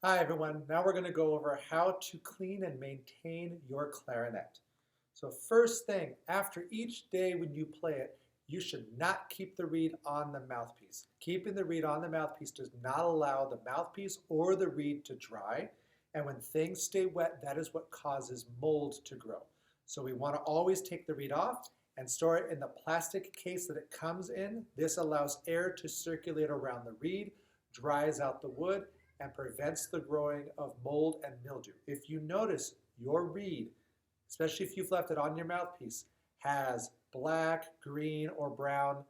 Hi everyone, now we're going to go over how to clean and maintain your clarinet. So first thing, after each day when you play it, you should not keep the reed on the mouthpiece. Keeping the reed on the mouthpiece does not allow the mouthpiece or the reed to dry, and when things stay wet, that is what causes mold to grow. So we want to always take the reed off and store it in the plastic case that it comes in. This allows air to circulate around the reed, dries out the wood, and prevents the growing of mold and mildew. If you notice your reed, especially if you've left it on your mouthpiece, has black, green, or brown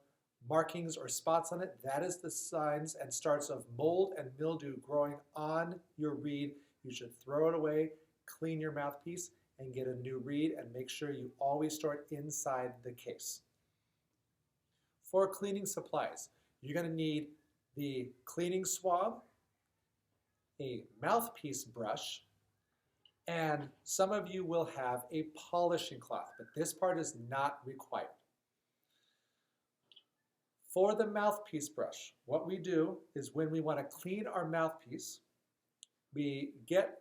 markings or spots on it, that is the signs and starts of mold and mildew growing on your reed. You should throw it away, clean your mouthpiece, and get a new reed, and make sure you always store it inside the case. For cleaning supplies, you're going to need the cleaning swab, a mouthpiece brush, and some of you will have a polishing cloth, but this part is not required. For the mouthpiece brush, what we do is when we want to clean our mouthpiece, we get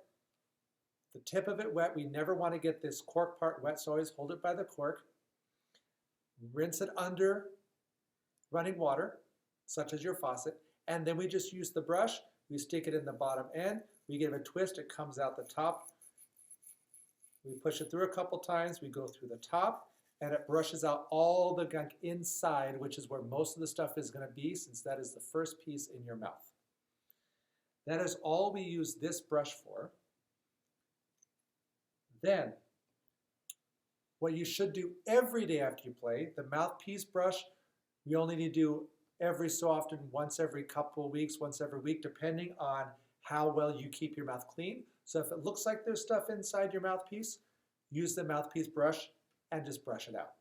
the tip of it wet. We never want to get this cork part wet, so always hold it by the cork. Rinse it under running water, such as your faucet, and then we just use the brush. We stick it in the bottom end, we give it a twist, it comes out the top. We push it through a couple times, we go through the top, and it brushes out all the gunk inside, which is where most of the stuff is going to be, since that is the first piece in your mouth. That is all we use this brush for. Then, what you should do every day after you play, the mouthpiece brush, we only need to do every so often, once every couple of weeks, once every week, depending on how well you keep your mouth clean. So if it looks like there's stuff inside your mouthpiece, use the mouthpiece brush and just brush it out.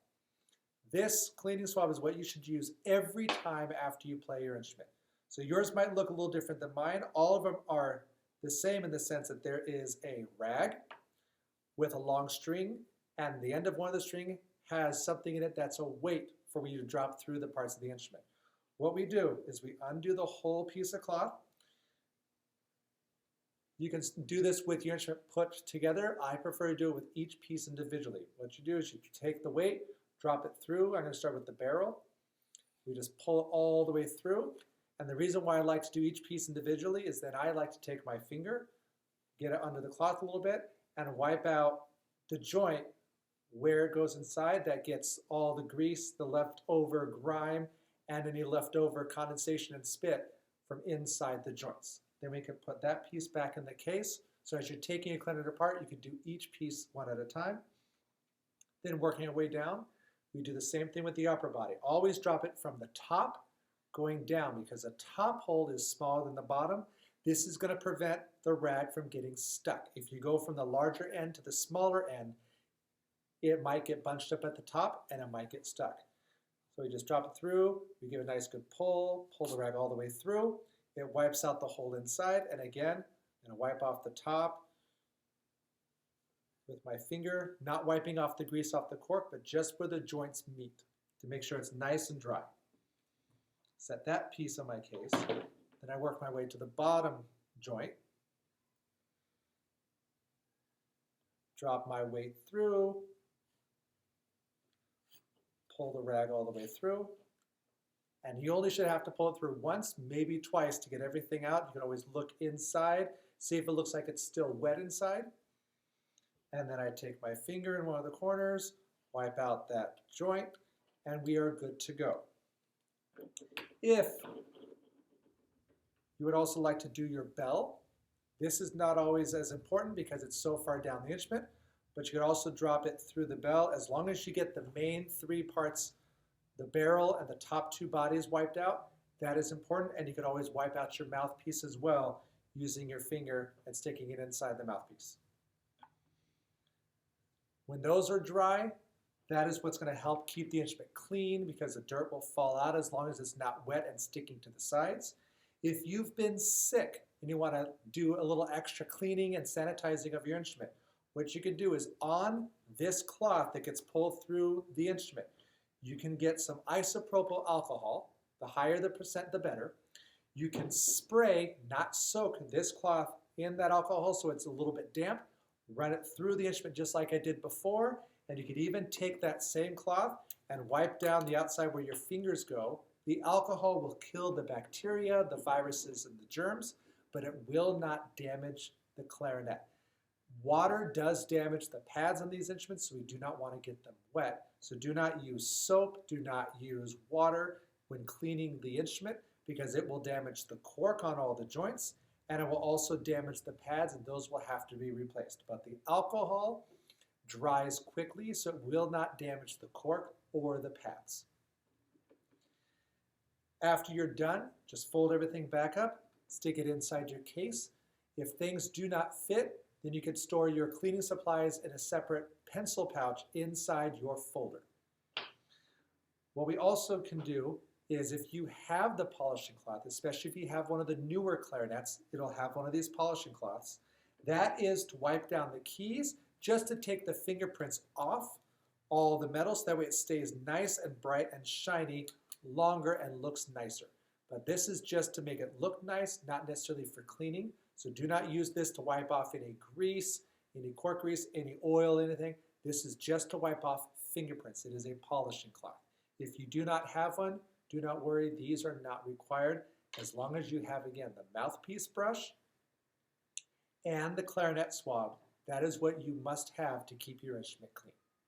This cleaning swab is what you should use every time after you play your instrument. So yours might look a little different than mine. All of them are the same in the sense that there is a rag with a long string, and the end of one of the string has something in it that's a weight for you to drop through the parts of the instrument. What we do is we undo the whole piece of cloth. You can do this with your instrument put together. I prefer to do it with each piece individually. What you do is you take the weight, drop it through. I'm going to start with the barrel. We just pull it all the way through. And the reason why I like to do each piece individually is that I like to take my finger, get it under the cloth a little bit, and wipe out the joint where it goes inside. That gets all the grease, the leftover grime, and any leftover condensation and spit from inside the joints. Then we can put that piece back in the case. So as you're taking a clarinet apart, you can do each piece one at a time. Then working our way down, we do the same thing with the upper body. Always drop it from the top going down, because the top hole is smaller than the bottom. This is going to prevent the rag from getting stuck. If you go from the larger end to the smaller end, it might get bunched up at the top and it might get stuck. So we just drop it through, we give a nice good pull the rag all the way through. It wipes out the hole inside, and again, I'm going to wipe off the top with my finger, not wiping off the grease off the cork, but just where the joints meet to make sure it's nice and dry. Set that piece on my case. Then I work my way to the bottom joint. Drop my weight through. Pull the rag all the way through. And you only should have to pull it through once, maybe twice, to get everything out. You can always look inside, see if it looks like it's still wet inside. And then I take my finger in one of the corners, wipe out that joint, and we are good to go. If you would also like to do your bell, this is not always as important because it's so far down the instrument, but you could also drop it through the bell as long as you get the main three parts, the barrel and the top two bodies, wiped out. That is important, and you could always wipe out your mouthpiece as well using your finger and sticking it inside the mouthpiece. When those are dry, that is what's going to help keep the instrument clean, because the dirt will fall out as long as it's not wet and sticking to the sides. If you've been sick and you want to do a little extra cleaning and sanitizing of your instrument, what you can do is on this cloth that gets pulled through the instrument, you can get some isopropyl alcohol. The higher the percent, the better. You can spray, not soak, this cloth in that alcohol so it's a little bit damp. Run it through the instrument just like I did before, and you could even take that same cloth and wipe down the outside where your fingers go. The alcohol will kill the bacteria, the viruses, and the germs, but it will not damage the clarinet. Water does damage the pads on these instruments, so we do not want to get them wet. So do not use soap, do not use water when cleaning the instrument because it will damage the cork on all the joints, and it will also damage the pads, and those will have to be replaced. But the alcohol dries quickly, so it will not damage the cork or the pads. After you're done, just fold everything back up, stick it inside your case. If things do not fit, then you could store your cleaning supplies in a separate pencil pouch inside your folder. What we also can do is if you have the polishing cloth, especially if you have one of the newer clarinets, it'll have one of these polishing cloths. That is to wipe down the keys, just to take the fingerprints off all the metal so that way it stays nice and bright and shiny longer and looks nicer. But this is just to make it look nice, not necessarily for cleaning. So do not use this to wipe off any grease, any cork grease, any oil, anything. This is just to wipe off fingerprints. It is a polishing cloth. If you do not have one, do not worry. These are not required as long as you have, again, the mouthpiece brush and the clarinet swab. That is what you must have to keep your instrument clean.